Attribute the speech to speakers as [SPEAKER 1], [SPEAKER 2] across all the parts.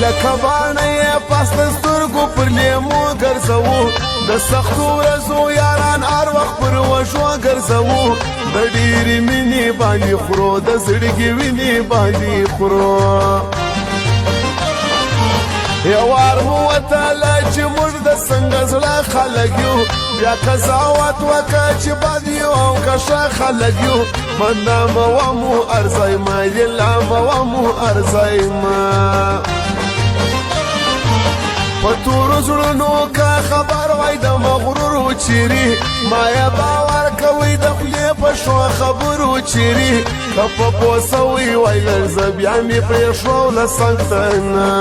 [SPEAKER 1] لکه باڼه یې پاس د سترګو پر لیمو ګرځوو د سختو ورځو یاران هر وخت پر وږو ګرځوو د ډېرې مینې باندې خورو د زړګي وینې باندې خورو یو وار مو وتله چې موږ د څنګه زړه خلک یو بیا قضاوت وکړه چې بد یو او که ښه خلک یو بدنامه مو ارزایمه لیلامه مو ارزایمه په تورو زړونو که خبر وای د مغرورو چیري ما یې باور کوئ د خولې په ښو خبرو چیري که په پوسه وی وای لړزه بیا مې پرېښو له څنګ ته نه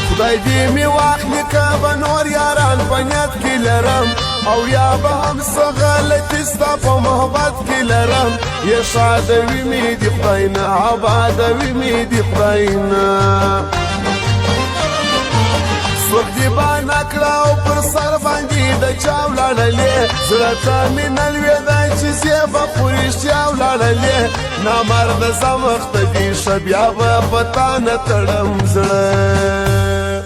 [SPEAKER 1] خدای دې مې واخلي که به نور یاران په نیت کې لرم او یا به هم څه غلطي ستا په محبت کې لرم یا ښادوي مې دې خدای نه آبادوي مې دې خدای نه څوک دې بانه کړه او پر سر باندې د چا ولاړلې زړه ته مې نه لوېده چې زه به په رښتیا ولاړلې نامرده زمخته دې ښه بیا به په تا نه تړم زړه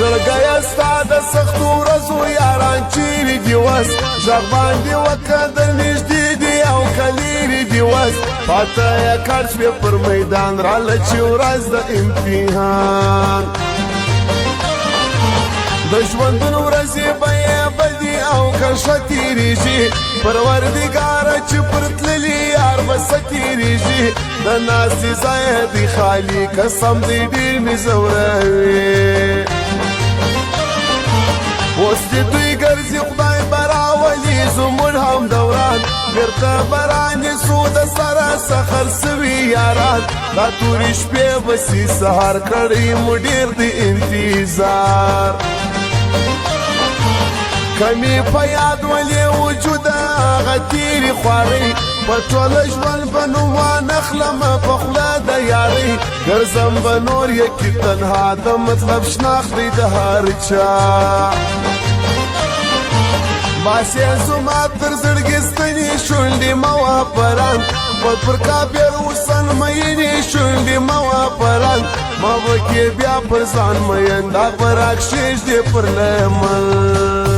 [SPEAKER 1] زړګیه ستا د سختو ورځو یاران چیرې دي وس غږ باندې وکړه در نږدې دي او که لیرې دي وس پاته یې کړ شوې پر میدان راله چې ورځ د امتحان د ژوندون ورځې به یې بدي او که ښه تېرېږي پروردګاره چې پر تللي یار به څه تېرېږي د ناستې ځای دی خالي قسم دی ډېر مې ځوروي اوس دې دوی ګرځي خدای به راولي زموږ هم دوران بېرته به رانیسو د سره سخر سوي یاران دا تورې شپې به سي سهار کړی مو ډېر د انتظار کمی په یاد ولې وجود هغه تېرې خوارۍ په ټوله ژوند به نوم وانخلمه په خوله د یارۍ ګرځم به نور یکي تنها د مطلب شناخت دی د هر چا باسې زما تر زړګي ستنې شونډې مه وه په رنګ بد پر کافر اوسن مینې شونډې مه وه په رنګ ما به کې بیا پر ځان مین دا به راکښېږدې پر لمن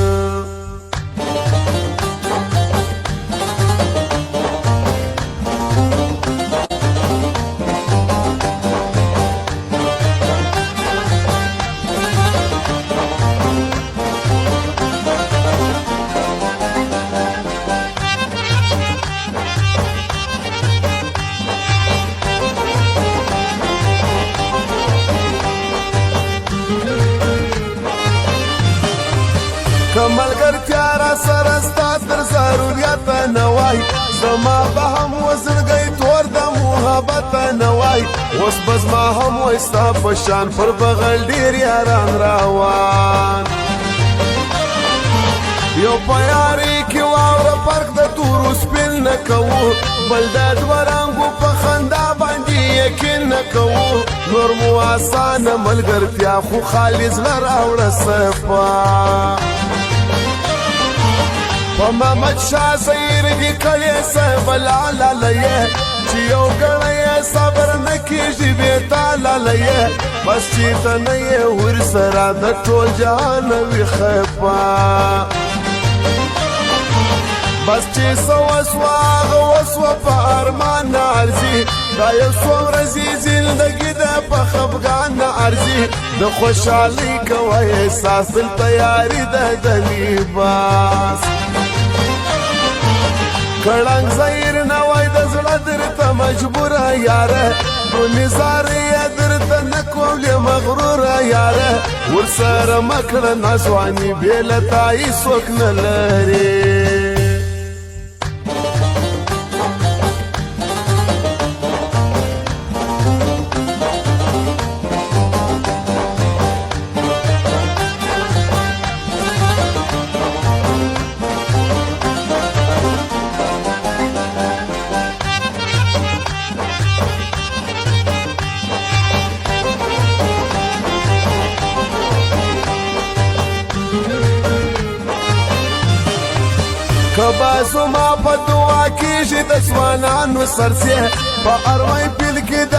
[SPEAKER 1] که ملګرتیا را سره ستا تر ضروريته نه وای زما به هم وزړګی تور د محبته نه وای اوس به زما هم وای ستا په شان پر بغل ډېر یاران روان یو په یارۍ کې واوره فرق د تورو سپین نه کوو بل د دوه رنګو په خندا باندې یقین نه کوو نور مو اسانه ملګرتیا خو خالي زړه راوړه صفا په محمد شاه ظهیر کې کړی صاحب لاله یې چې یو ګړی یې صبر نه کېږي بې تاله یې بس چې ته نه یې ورسره د ټول جهان وي خفا بس چې څه وسوه هغه وسوه په ارمان نه ارځي دا یو څو ورځې زندګي ده په خفګان نه ارځي د خوشحالۍ کوه احساس دلته یاري ده د لباس کړنګ ظهیر نه وای د زړه درته مجبوره یاره نو نظاره یې درته نه کولې مغروره یاره ورسره مه کړه ناځواني بې له تا هېڅوک نه لرې سبا زما په دعا کېږي د ځوانانو سرسې په اروای پیل کې د